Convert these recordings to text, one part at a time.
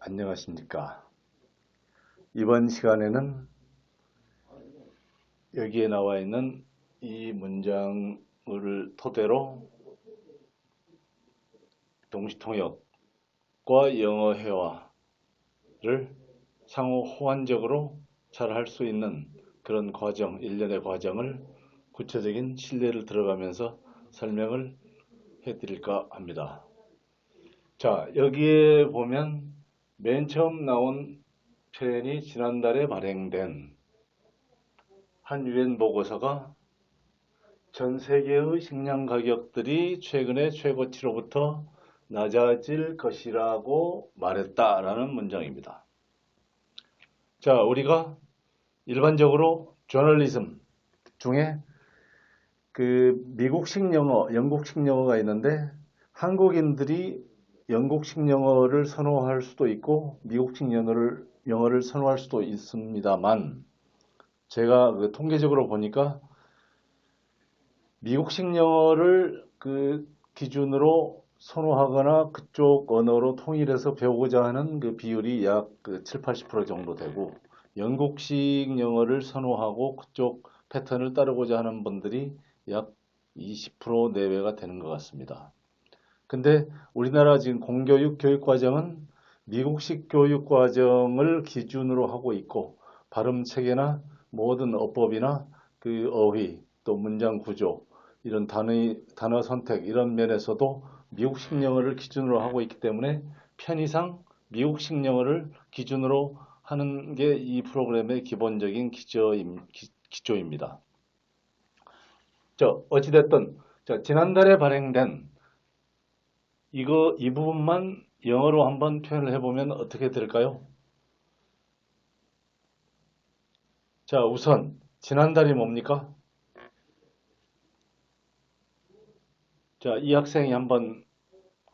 안녕하십니까. 이번 시간에는 여기에 나와 있는 이 문장을 토대로 동시통역과 영어 회화를 상호 호환적으로 잘 할 수 있는 그런 과정, 일련의 과정을 구체적인 실례를 들어가면서 설명을 해드릴까 합니다. 자, 여기에 보면 맨 처음 나온 표현이 지난달에 발행된 한 유엔 보고서가 전 세계의 식량 가격들이 최근에 최고치로부터 낮아질 것이라고 말했다라는 문장입니다. 자, 우리가 일반적으로 저널리즘 중에 그 미국식 영어, 영국식 영어가 있는데 한국인들이 영국식 영어를 선호할 수도 있고 미국식 영어를 선호할 수도 있습니다만 제가 그 통계적으로 보니까 미국식 영어를 그 기준으로 선호하거나 그쪽 언어로 통일해서 배우고자 하는 그 비율이 약 7, 80% 정도 되고 영국식 영어를 선호하고 그쪽 패턴을 따르고자 하는 분들이 약 20% 내외가 되는 것 같습니다. 근데 우리나라 지금 공교육 교육과정은 미국식 교육과정을 기준으로 하고 있고 발음 체계나 모든 어법이나 그 어휘 또 문장 구조 이런 단어 선택 이런 면에서도 미국식 영어를 기준으로 하고 있기 때문에 편의상 미국식 영어를 기준으로 하는 게 이 프로그램의 기본적인 기조입니다. 어찌됐든 지난달에 발행된 이 부분만 영어로 한번 표현을 해보면 어떻게 될까요? 자, 우선 지난달이 뭡니까? 자, 이 학생이 한번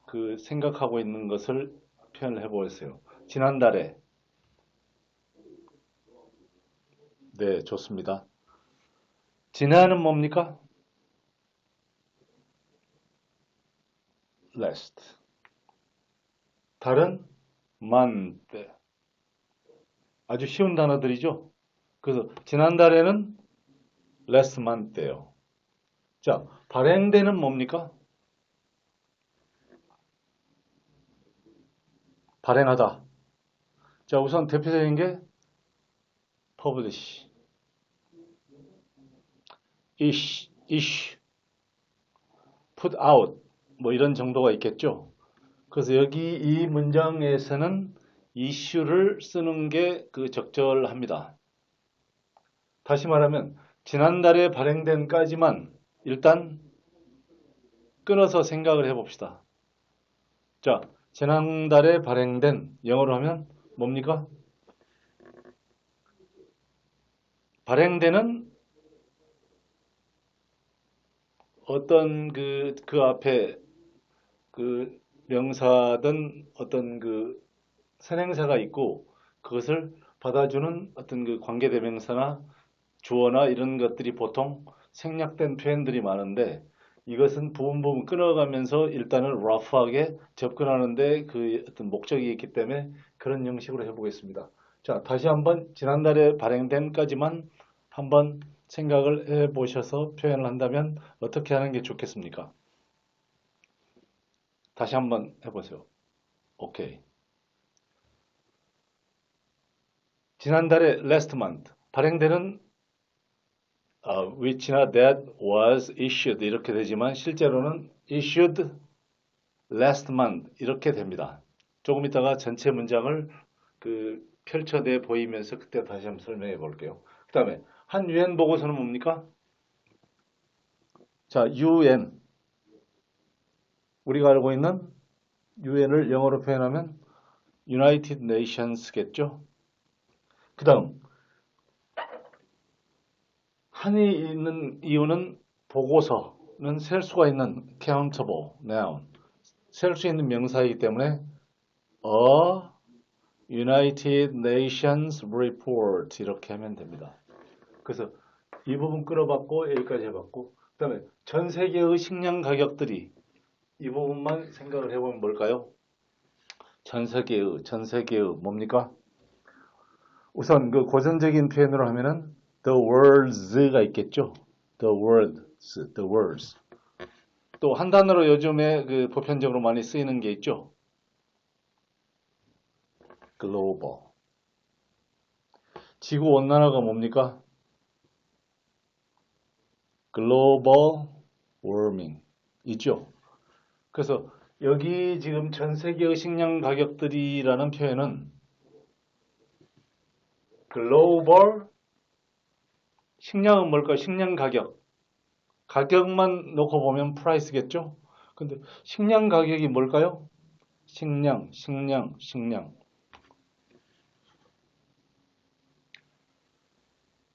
그 생각하고 있는 것을 표현을 해보겠어요. 지난달에. 네, 좋습니다. 지난은 뭡니까? last. 달은 month. 아주 쉬운 단어들이죠? 그래서 지난달에는 last month예요. 자, 발행되는 뭡니까? 발행하다. 자, 우선 대표적인 게 publish, issue, put out 뭐 이런 정도가 있겠죠. 그래서 여기 이 문장에서는 issue를 쓰는 게 그 적절합니다. 다시 말하면 지난달에 발행된까지만 일단 끊어서 생각을 해봅시다. 자, 지난달에 발행된 영어로 하면 뭡니까? 발행되는 어떤 그 앞에 그 명사든 어떤 그 선행사가 있고 그것을 받아주는 어떤 그 관계대명사나 주어나 이런 것들이 보통 생략된 표현들이 많은데 이것은 부분 끊어가면서 일단은 러프하게 접근하는데 그 어떤 목적이 있기 때문에 그런 형식으로 해보겠습니다. 자, 다시 한번 지난달에 발행된까지만 한번 생각을 해보셔서 표현을 한다면 어떻게 하는 게 좋겠습니까? 다시 한번 해보세요. 오케이. 지난달에 last month 발행되는 which나 that was issued 이렇게 되지만 실제로는 issued last month 이렇게 됩니다. 조금 있다가 전체 문장을 그 펼쳐내 보이면서 그때 다시 한번 설명해 볼게요. 그 다음에 한 유엔 보고서는 뭡니까? 자, UN 우리가 알고 있는 UN을 영어로 표현하면 United Nations겠죠? 그 다음 한이 있는 이유는 보고서는 셀 수가 있는 countable noun 셀 수 있는 명사이기 때문에 a United Nations report 이렇게 하면 됩니다. 그래서 이 부분 끌어봤고 여기까지 해봤고 그 다음에 전 세계의 식량 가격들이 이 부분만 생각을 해보면 뭘까요? 전 세계의 뭡니까? 우선 그 고전적인 표현으로 하면은 the worlds가 있겠죠. the worlds. 또 한 단어로 요즘에 그 보편적으로 많이 쓰이는 게 있죠. global. 지구 온난화가 뭡니까? global warming 있죠. 그래서 여기 지금 전 세계의 식량 가격들이라는 표현은 글로벌 식량은 뭘까요? 식량 가격. 가격만 놓고 보면 프라이스겠죠? 근데 식량 가격이 뭘까요? 식량.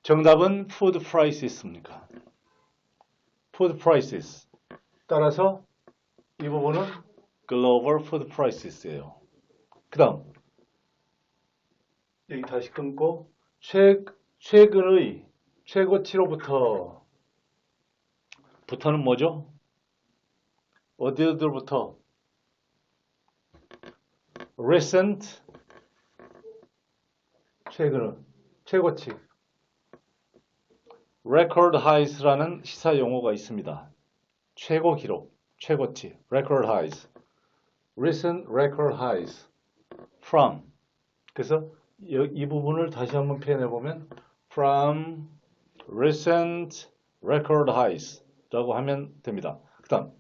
정답은 food prices입니까? food prices. 따라서 이 부분은 global food prices예요. 그 다음 여기 다시 끊고 최근의 최고치로부터 부터는 뭐죠? 어디로부터? recent 최근의 최고치 record highs라는 시사 용어가 있습니다. 최고 기록, 최고치 record highs recent record highs from 그래서 이 부분을 다시 한번 표현해 보면 from recent record highs 라고 하면 됩니다. 그 다음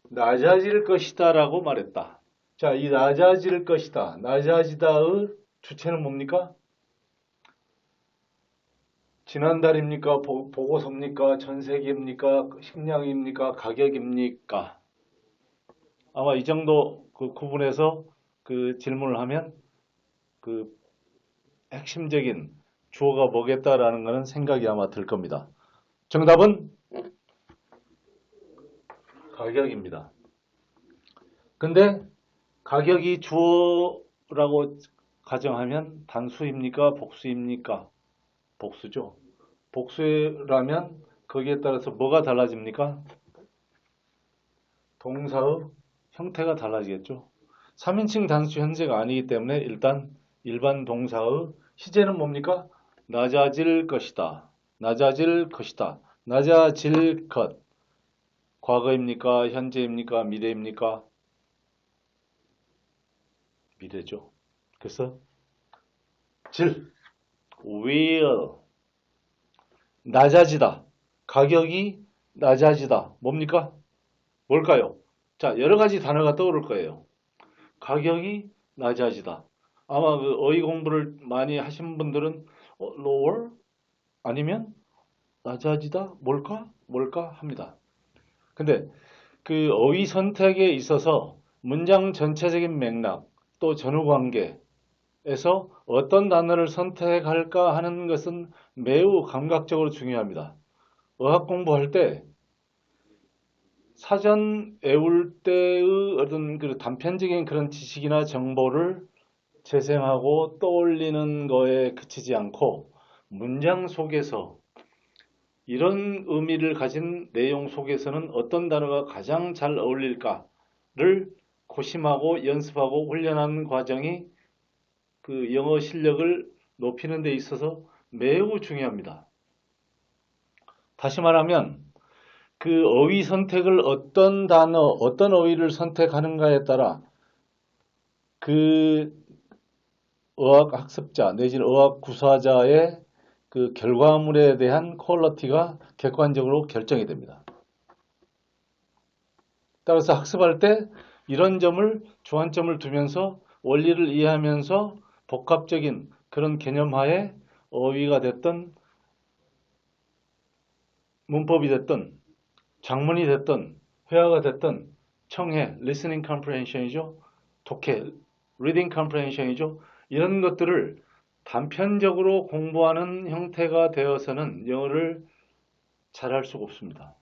낮아질 것이다 라고 말했다. 자, 이 낮아질 것이다, 낮아지다의 주체는 뭡니까? 지난달입니까? 보고서입니까? 전세기입니까? 식량입니까? 가격입니까? 아마 이 정도 그 구분해서 그 질문을 하면 그 핵심적인 주어가 뭐겠다라는 것은 생각이 아마 들 겁니다. 정답은 가격입니다. 근데 가격이 주어라고 가정하면 단수입니까? 복수입니까? 복수죠. 복수라면 거기에 따라서 뭐가 달라집니까? 동사의 형태가 달라지겠죠. 3인칭 단수 현재가 아니기 때문에 일단 일반 동사의 시제는 뭡니까? 낮아질 것이다. 낮아질 것이다. 낮아질 것. 과거입니까? 현재입니까? 미래입니까? 미래죠. 그래서 will 낮아지다. 가격이 낮아지다. 뭡니까? 뭘까요? 자, 여러 가지 단어가 떠오를 거예요. 가격이 낮아지다. 아마 그 어휘 공부를 많이 하신 분들은 lower 아니면 낮아지다 뭘까 합니다. 근데 그 어휘 선택에 있어서 문장 전체적인 맥락 또 전후 관계에서 어떤 단어를 선택할까 하는 것은 매우 감각적으로 중요합니다. 어학 공부할 때 사전 외울 때의 어떤 그 단편적인 그런 지식이나 정보를 재생하고 떠올리는 거에 그치지 않고 문장 속에서 이런 의미를 가진 내용 속에서는 어떤 단어가 가장 잘 어울릴까를 고심하고 연습하고 훈련하는 과정이 그 영어 실력을 높이는 데 있어서 매우 중요합니다. 다시 말하면 그 어휘 선택을 어떤 단어, 어떤 어휘를 선택하는가에 따라 그 어학 학습자 내지는 어학 구사자의 그 결과물에 대한 퀄리티가 객관적으로 결정이 됩니다. 따라서 학습할 때 이런 점을 주안점을 두면서 원리를 이해하면서 복합적인 그런 개념하에 어휘가 됐든 문법이 됐든 작문이 됐든 회화가 됐든 청해, listening comprehension이죠. 독해, reading comprehension이죠. 이런 것들을 단편적으로 공부하는 형태가 되어서는 영어를 잘할 수가 없습니다.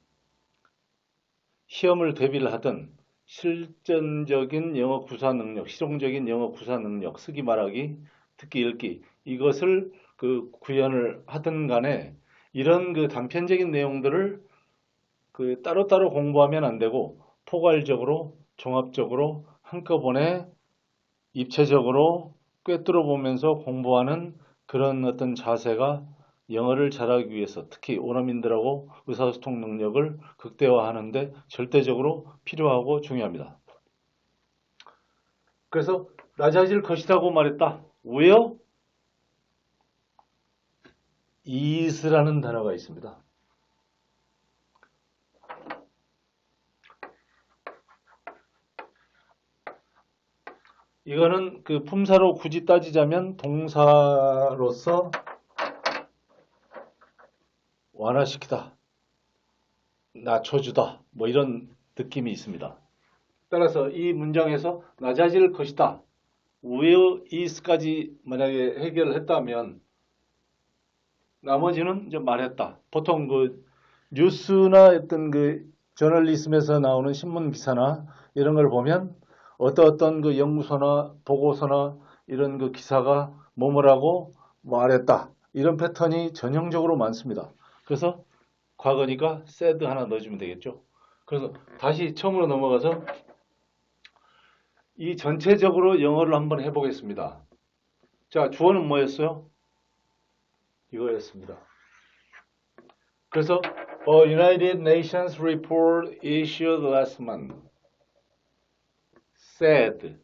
시험을 대비를 하든 실전적인 영어 구사 능력, 실용적인 영어 구사 능력, 쓰기 말하기, 듣기 읽기 이것을 그 구현을 하든 간에 이런 그 단편적인 내용들을 그 따로따로 공부하면 안 되고 포괄적으로 종합적으로 한꺼번에 입체적으로 꿰뚫어 보면서 공부하는 그런 어떤 자세가 영어를 잘하기 위해서 특히 원어민들하고 의사소통 능력을 극대화하는데 절대적으로 필요하고 중요합니다. 그래서 낮아질 것이라고 말했다. 왜요? is라는 단어가 있습니다. 이거는 그 품사로 굳이 따지자면 동사로서 완화시키다, 낮춰주다, 뭐 이런 느낌이 있습니다. 따라서 이 문장에서 낮아질 것이다, will is까지 만약에 해결을 했다면 나머지는 이제 말했다. 보통 그 뉴스나 어떤 그 저널리즘에서 나오는 신문 기사나 이런 걸 보면 어떤 그 연구소나 보고서나 이런 그 기사가 뭐뭐라고 말했다. 이런 패턴이 전형적으로 많습니다. 그래서 과거니까 said 하나 넣어주면 되겠죠. 그래서 다시 처음으로 넘어가서 이 전체적으로 영어를 한번 해보겠습니다. 자, 주어는 뭐였어요? 이거였습니다. 그래서 United Nations report issued last month said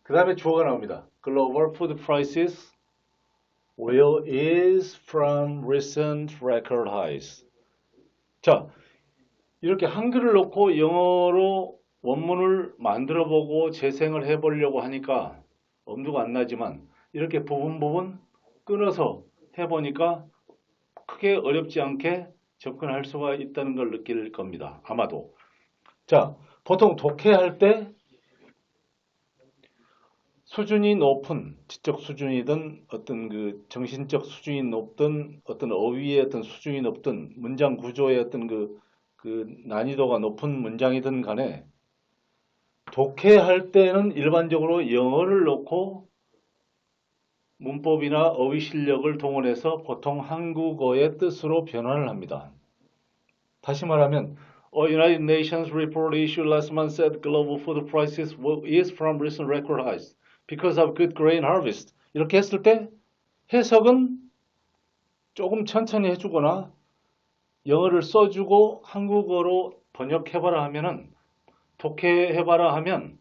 그 다음에 주어가 나옵니다. Global food prices will ease from recent record highs. 자, 이렇게 한글을 넣고 영어로 원문을 만들어보고 재생을 해보려고 하니까 엄두가 안 나지만 이렇게 부분 끊어서 해보니까 크게 어렵지 않게 접근할 수가 있다는 걸 느낄 겁니다. 아마도. 자, 보통 독해할 때 수준이 높은 지적 수준이든 어떤 그 정신적 수준이 높든 어떤 어휘의 어떤 수준이 높든 문장 구조의 어떤 그 난이도가 높은 문장이든 간에 독해할 때는 일반적으로 영어를 넣고 문법이나 어휘 실력을 동원해서 보통 한국어의 뜻으로 변환을 합니다. 다시 말하면 United Nations report issued last month said global food prices is from recent record highs because of good grain harvest. 이렇게 했을 때 해석은 조금 천천히 해주거나 영어를 써주고 한국어로 번역해봐라 하면은 독해해봐라 하면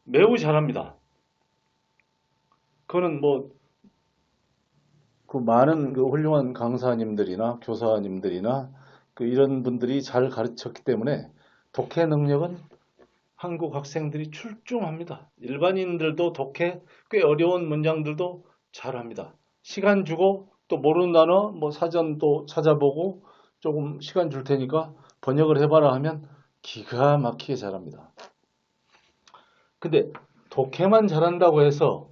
매우 잘합니다. 그거는 뭐 그 많은 그 훌륭한 강사님들이나 교사님들이나 그 이런 분들이 잘 가르쳤기 때문에 독해 능력은 한국 학생들이 출중합니다. 일반인들도 독해 꽤 어려운 문장들도 잘합니다. 시간 주고 또 모르는 단어 뭐 사전 또 찾아보고 조금 시간 줄 테니까 번역을 해봐라 하면 기가 막히게 잘합니다. 근데 독해만 잘한다고 해서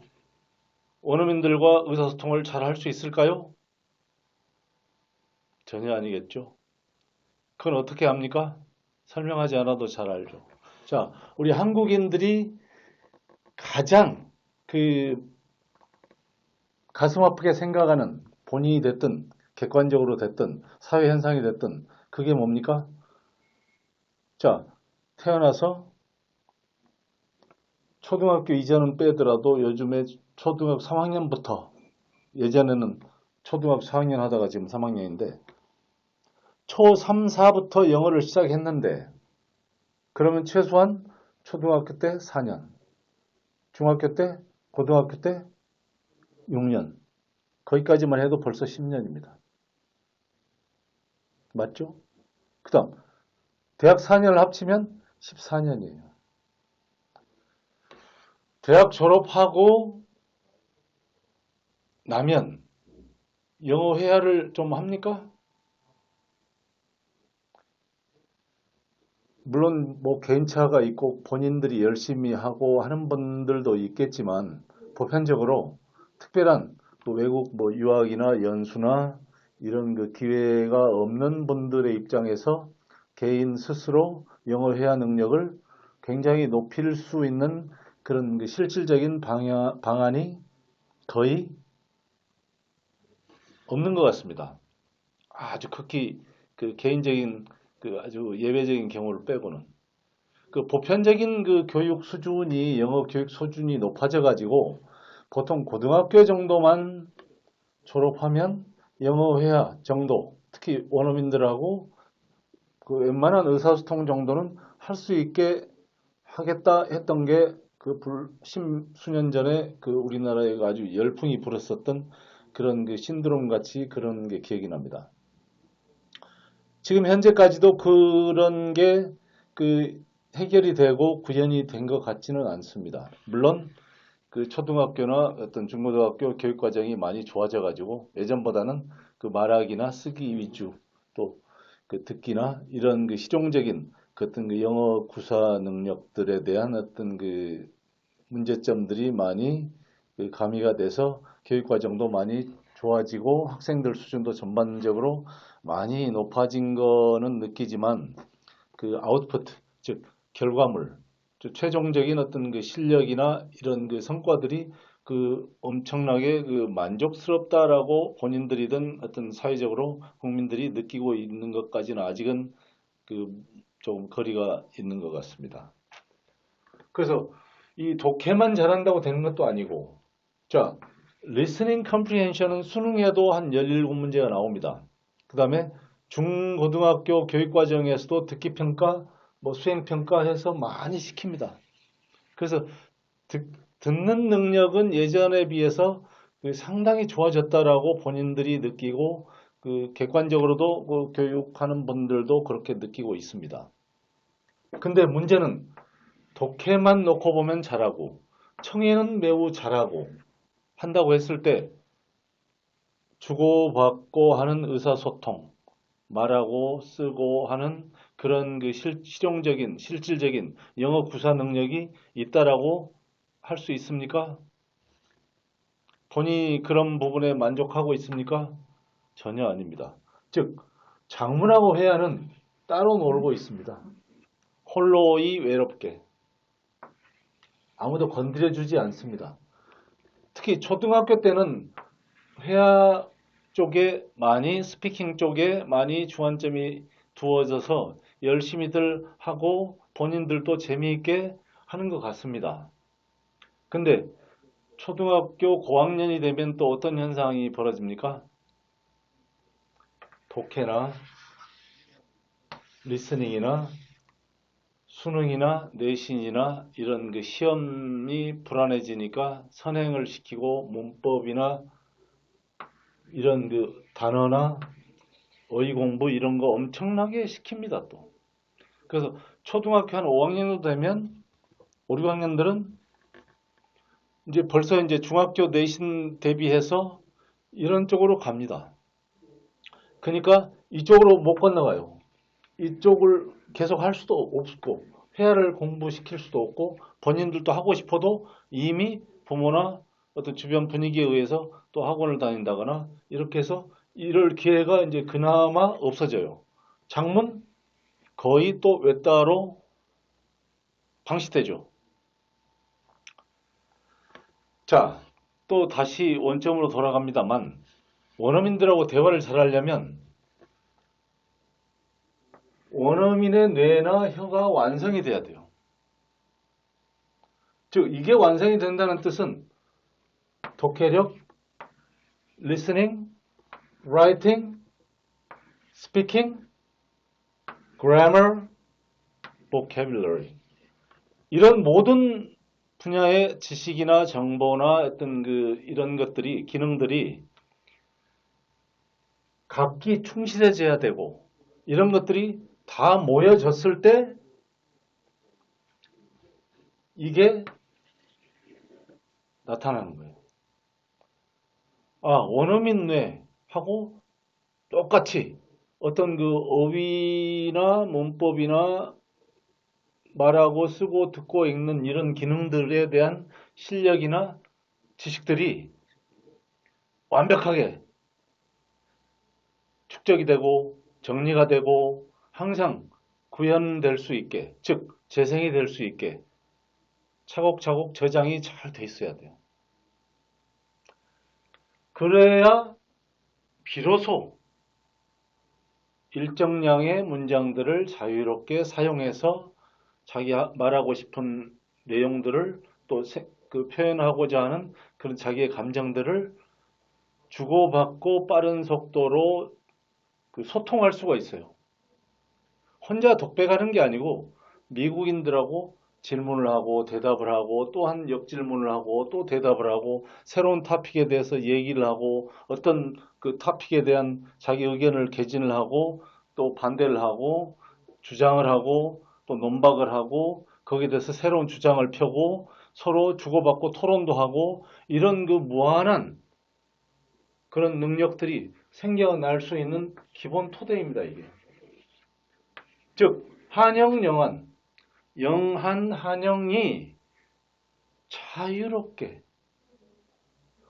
원어민들과 의사소통을 잘 할 수 있을까요? 전혀 아니겠죠. 그건 어떻게 합니까? 설명하지 않아도 잘 알죠. 자, 우리 한국인들이 가장 그 가슴 아프게 생각하는 본인이 됐든 객관적으로 됐든 사회 현상이 됐든 그게 뭡니까? 자, 태어나서 초등학교 이전은 빼더라도 요즘에 초등학교 3학년부터 예전에는 초등학교 4학년 하다가 지금 3학년인데 초 3, 4부터 영어를 시작했는데 그러면 최소한 초등학교 때 4년, 중학교 때, 고등학교 때 6년, 거기까지만 해도 벌써 10년입니다. 맞죠? 그 다음 대학 4년을 합치면 14년이에요. 대학 졸업하고 나면 영어 회화를 좀 합니까? 물론 뭐 개인차가 있고 본인들이 열심히 하고 하는 분들도 있겠지만 보편적으로 특별한 그 외국 뭐 유학이나 연수나 이런 그 기회가 없는 분들의 입장에서 개인 스스로 영어 회화 능력을 굉장히 높일 수 있는 그런 그 실질적인 방안이 거의 없는 것 같습니다. 아주 극히 그 개인적인 그 아주 예외적인 경우를 빼고는. 그 보편적인 그 교육 수준이 영어 교육 수준이 높아져 가지고 보통 고등학교 정도만 졸업하면 영어 회화 정도, 특히 원어민들하고 그 웬만한 의사소통 정도는 할 수 있게 하겠다 했던 게 그 십수년 전에 그 우리나라에 아주 열풍이 불었었던 그런 그 신드롬 같이 그런 게 기억이 납니다. 지금 현재까지도 그런 게 그 해결이 되고 구현이 된 것 같지는 않습니다. 물론 그 초등학교나 어떤 중고등학교 교육 과정이 많이 좋아져 가지고 예전보다는 그 말하기나 쓰기 위주 또 그 듣기나 이런 그 실용적인 그 어떤 그 영어 구사 능력들에 대한 어떤 그 문제점들이 많이 그 가미가 돼서 교육 과정도 많이 좋아지고 학생들 수준도 전반적으로 많이 높아진 거는 느끼지만 그 아웃풋, 즉 결과물, 즉 최종적인 어떤 그 실력이나 이런 그 성과들이 그 엄청나게 그 만족스럽다라고 본인들이든 어떤 사회적으로 국민들이 느끼고 있는 것까지는 아직은 그 조금 거리가 있는 것 같습니다. 그래서 이 독해만 잘한다고 되는 것도 아니고, 자, listening comprehension은 수능에도 한 17문제가 나옵니다. 그 다음에 중고등학교 교육과정에서도 듣기평가, 뭐 수행평가 해서 많이 시킵니다. 그래서 듣는 능력은 예전에 비해서 상당히 좋아졌다라고 본인들이 느끼고 그 객관적으로도 그 교육하는 분들도 그렇게 느끼고 있습니다. 근데 문제는 독해만 놓고 보면 잘하고 청해는 매우 잘하고 한다고 했을 때 주고받고 하는 의사소통, 말하고 쓰고 하는 그런 그 실용적인, 실질적인 영어 구사 능력이 있다라고 할 수 있습니까? 본인이 그런 부분에 만족하고 있습니까? 전혀 아닙니다. 즉, 작문하고 회화는 따로 놀고 있습니다. 홀로이 외롭게. 아무도 건드려주지 않습니다. 특히 초등학교 때는 회화 쪽에 많이, 스피킹 쪽에 많이 주안점이 두어져서 열심히들 하고 본인들도 재미있게 하는 것 같습니다. 근데 초등학교 고학년이 되면 또 어떤 현상이 벌어집니까? 독해나 리스닝이나 수능이나 내신이나 이런 그 시험이 불안해지니까 선행을 시키고 문법이나 이런 그 단어나 어휘 공부 이런 거 엄청나게 시킵니다 또. 그래서 초등학교 한 5학년 정도 되면 5, 6학년들은 이제 벌써 이제 중학교 내신 대비해서 이런 쪽으로 갑니다. 그러니까 이쪽으로 못 건너가요. 이쪽을 계속 할 수도 없고 회화를 공부시킬 수도 없고 본인들도 하고 싶어도 이미 부모나 어떤 주변 분위기에 의해서 또 학원을 다닌다거나 이렇게 해서 이럴 기회가 이제 그나마 없어져요. 장문 거의 또 외따로 방치되죠. 자, 또 다시 원점으로 돌아갑니다만 원어민들하고 대화를 잘하려면 원어민의 뇌나 혀가 완성이 돼야 돼요. 즉 이게 완성이 된다는 뜻은 독해력, listening, writing, speaking, grammar, vocabulary 이런 모든 분야의 지식이나 정보나 어떤 그 이런 것들이 기능들이 각기 충실해져야 되고 이런 것들이 다 모여졌을 때 이게 나타나는 거예요. 아, 원어민 뇌하고 똑같이 어떤 그 어휘나 문법이나 말하고 쓰고 듣고 읽는 이런 기능들에 대한 실력이나 지식들이 완벽하게 축적이 되고 정리가 되고 항상 구현될 수 있게, 즉 재생이 될 수 있게 차곡차곡 저장이 잘 돼 있어야 돼요. 그래야 비로소 일정량의 문장들을 자유롭게 사용해서 자기 말하고 싶은 내용들을 또 그 표현하고자 하는 그런 자기의 감정들을 주고받고 빠른 속도로 그 소통할 수가 있어요. 혼자 독백하는 게 아니고 미국인들하고 질문을 하고 대답을 하고 또 한 역질문을 하고 또 대답을 하고 새로운 토픽에 대해서 얘기를 하고 어떤 그 토픽에 대한 자기 의견을 개진을 하고 또 반대를 하고 주장을 하고 또 논박을 하고 거기에 대해서 새로운 주장을 펴고 서로 주고받고 토론도 하고 이런 그 무한한 그런 능력들이 생겨날 수 있는 기본 토대입니다, 이게. 즉, 한영, 영한 한영이 자유롭게,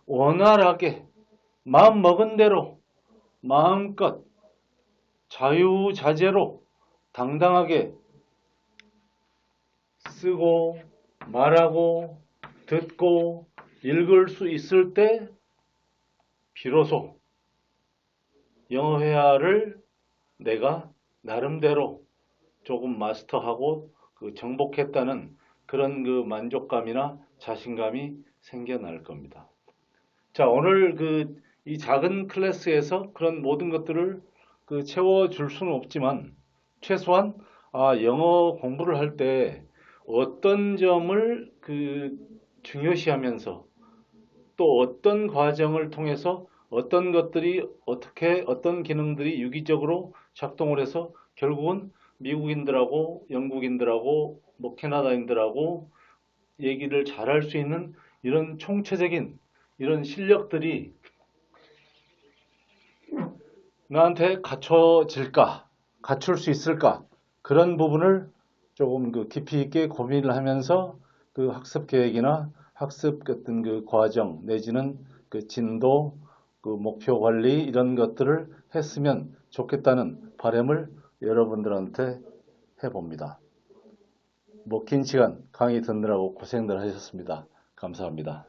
원활하게, 마음 먹은 대로, 마음껏, 자유자재로, 당당하게 쓰고, 말하고, 듣고, 읽을 수 있을 때, 비로소 영어 회화를 내가 나름대로 조금 마스터하고 그 정복했다는 그런 그 만족감이나 자신감이 생겨날 겁니다. 자, 오늘 그 이 작은 클래스에서 그런 모든 것들을 그 채워줄 수는 없지만 최소한 영어 공부를 할 때 어떤 점을 그 중요시하면서 또 어떤 과정을 통해서 어떤 것들이 어떻게 어떤 기능들이 유기적으로 작동을 해서 결국은 미국인들하고 영국인들하고 뭐 캐나다인들하고 얘기를 잘할 수 있는 이런 총체적인 이런 실력들이 나한테 갖춰질까? 갖출 수 있을까? 그런 부분을 조금 그 깊이 있게 고민을 하면서 그 학습 계획이나 학습 같은 그 과정 내지는 그 진도, 그 목표 관리 이런 것들을 했으면 좋겠다는 바람을 여러분들한테 해봅니다. 뭐 긴 시간 강의 듣느라고 고생들 하셨습니다. 감사합니다.